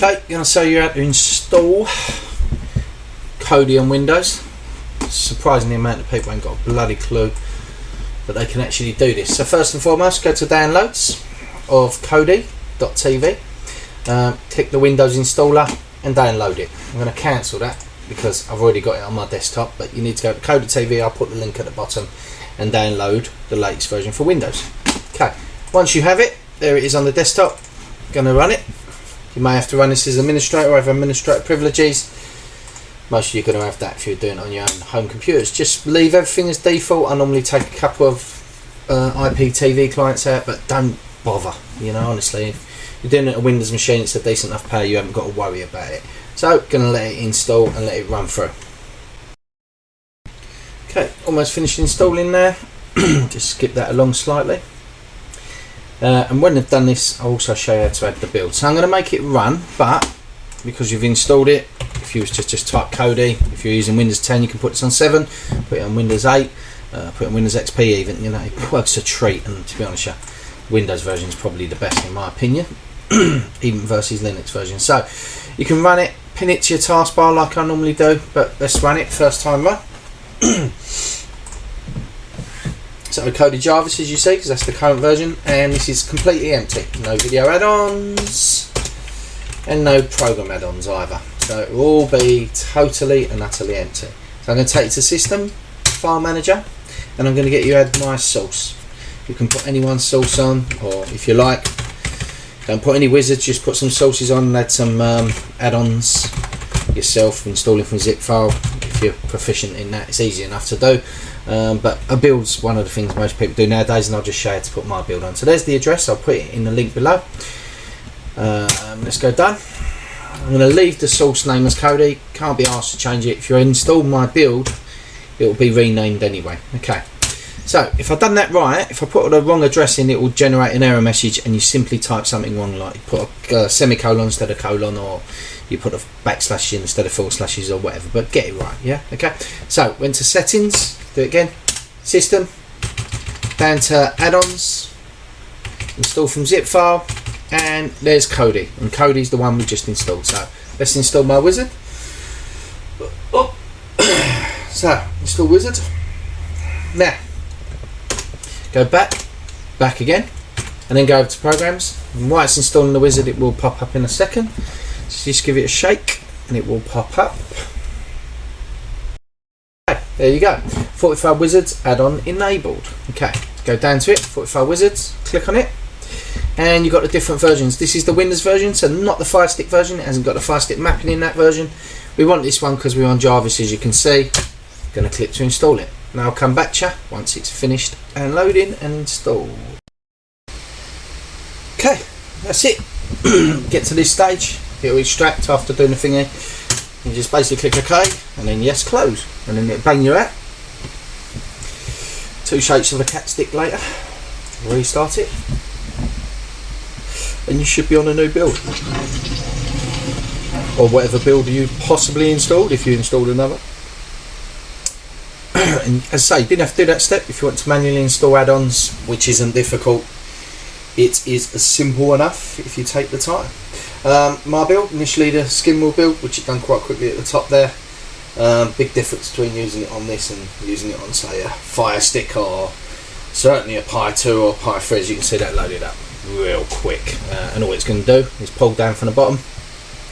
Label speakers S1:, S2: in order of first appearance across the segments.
S1: Okay, I'm going to show you how to install Kodi on Windows. Surprisingly, the amount of people ain't got a bloody clue that they can actually do this. So first and foremost, go to downloads of Kodi.tv, click the Windows installer and download it. I'm going to cancel that because I've already got it on my desktop, but you need to go to Kodi.tv. I'll put the link at the bottom and download the latest version for Windows. Okay, once you have it, there it is on the desktop. Going to run it. You may have to run this as administrator or have administrator privileges. Most of you are going to have that if you're doing it on your own home computers. Just leave everything as default. I normally take a couple of IPTV clients out, but don't bother. You know, honestly, if you're doing it on a Windows machine, it's a decent enough power, you haven't got to worry about it. So, going to let it install and let it run through. Okay, almost finished installing there. Just skip that along slightly. And when I've done this, I'll also show you how to add the build. So I'm going to make it run, but because you've installed it, if you was to just type Kodi, if you're using Windows 10, you can put this on 7, put it on Windows 8, put it on Windows XP even. You know, it works a treat, and to be honest, Windows version is probably the best in my opinion, even versus Linux version. So you can run it, pin it to your taskbar like I normally do, but let's run it first time run. So Kodi Jarvis, as you see, because that's the current version, and this is completely empty. No video add-ons and no program add-ons either. So it will all be totally and utterly empty. So I'm going to take it to System, File Manager, and I'm going to get you add my source. You can put anyone's source on, or if you like, don't put any wizards, just put some sources on and add some add-ons yourself, installing from zip file. If you're proficient in that, it's easy enough to do. But a build's one of the things most people do nowadays, and I'll just show you how to put my build on. So there's the address, I'll put it in the link below. Let's go done. I'm going to leave the source name as Kodi, can't be asked to change it. If you install my build, it will be renamed anyway. Okay, so if I've done that right, if I put the wrong address in, it will generate an error message and you simply type something wrong, like you put a semicolon instead of colon, or you put a backslash in instead of forward slashes or whatever, but get it right. Yeah, okay. So went to settings, do it again, system, down to add-ons, install from zip file, and there's Kodi, and Kodi's the one we just installed. So let's install my wizard. Oh. So install wizard. Now go back again, and then go over to programs, and while it's installing the wizard, it will pop up in a second. So just give it a shake and it will pop up. Okay, there you go, Fortify Wizards add-on enabled. Okay, go down to it, Fortify Wizards, click on it, and you've got the different versions. This is the Windows version, so not the Fire Stick version. It hasn't got the Fire Stick mapping in that version. We want this one because we're on Jarvis, as you can see. Going to click to install it. Now I'll come back to you once it's finished and loading and install. Okay, that's it. Get to this stage, it'll extract after doing the thingy. You just basically click OK and then yes, close, and then it'll bang you out. 2 shakes of a cat stick later, restart it, and you should be on a new build, or whatever build you possibly installed if you installed another. And as I say, you didn't have to do that step if you want to manually install add-ons, which isn't difficult. It is simple enough if you take the time. My build, initially the skin wheel build, which is done quite quickly at the top there. Big difference between using it on this and using it on, say, a Fire Stick, or certainly a Pi 2 or Pi 3. As you can see, that loaded up real quick. And all it's going to do is pull down from the bottom.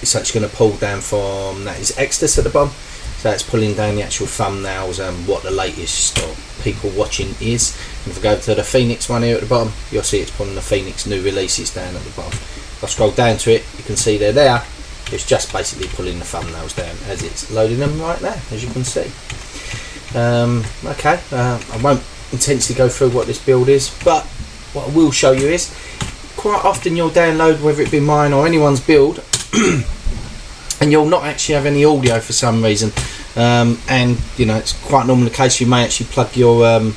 S1: It's actually going to pull down from, that is Exodus at the bottom. So it's pulling down the actual thumbnails and what the latest or people watching is. And if I go to the Phoenix one here at the bottom, you'll see it's pulling the Phoenix new releases down at the bottom. If I scroll down to it, you can see they're there. It's just basically pulling the thumbnails down as it's loading them right now, as you can see. Okay, I won't intensely go through what this build is, but what I will show you is quite often you'll download, whether it be mine or anyone's build, and you'll not actually have any audio for some reason, and you know, it's quite normal the case. You may actually plug your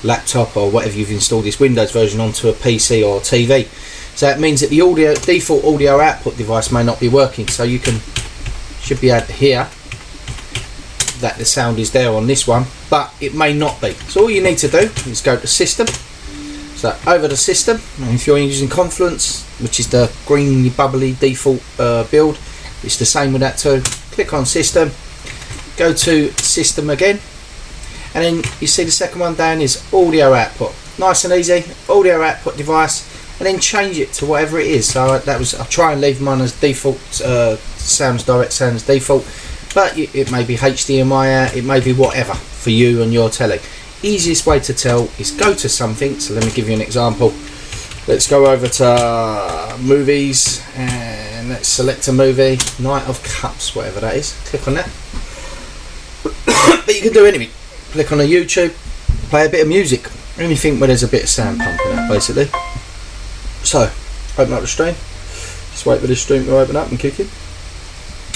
S1: laptop or whatever you've installed this Windows version onto a PC or TV, so that means that the default audio output device may not be working. So you should be able to hear that the sound is there on this one, but it may not be. So all you need to do is go to System, So over the system, and if you're using Confluence, which is the green bubbly default build, it's the same with that too. Click on system, go to system again, and then you see the second one down is audio output. Nice and easy, audio output device, and then change it to whatever it is. So I'll try and leave mine as default, sounds direct sounds default, but it may be HDMI out, it may be whatever for you and your telly. Easiest way to tell is go to something. So let me give you an example. Let's go over to movies and let's select a movie, Night of Cups, whatever that is. Click on that. But you can do anything. Click on a YouTube, play a bit of music, anything where there's a bit of sound pumping out, basically. So open up the stream. Just wait for the stream to open up and kick in.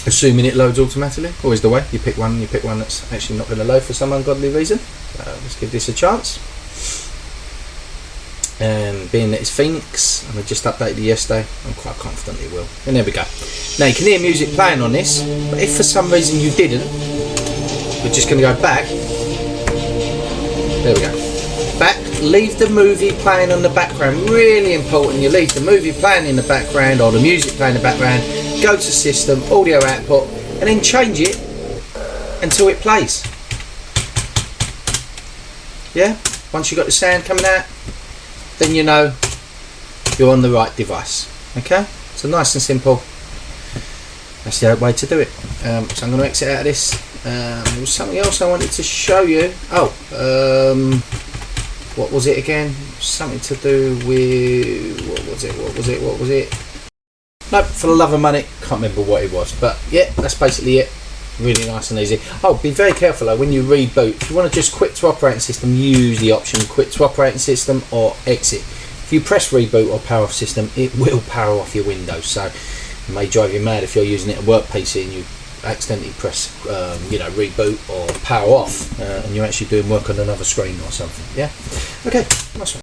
S1: Assuming it loads automatically, always the way. You pick one that's actually not going to load for some ungodly reason. Let's give this a chance. And being that it's Phoenix, and I just updated it yesterday, I'm quite confident it will. And there we go. Now you can hear music playing on this, but if for some reason you didn't, we're just going to go back. There we go. Back, leave the movie playing on the background. Really important, you leave the movie playing in the background or the music playing in the background. Go to system, audio output, and then change it until it plays. Yeah, once you've got the sound coming out, then you know you're on the right device. Okay, so nice and simple. That's the way to do it. So I'm going to exit out of this. There was something else I wanted to show you. What was it again? Something to do with what was it? Nope, for the love of money, can't remember what it was. But yeah, that's basically it. Really nice and easy. Oh, be very careful though when you reboot. If you want to just quit to operating system, use the option quit to operating system or exit. If you press reboot or power off system, it will power off your Windows. So it may drive you mad if you're using it at work PC and you accidentally press reboot or power off and you're actually doing work on another screen or something. Yeah. Okay. Nice one.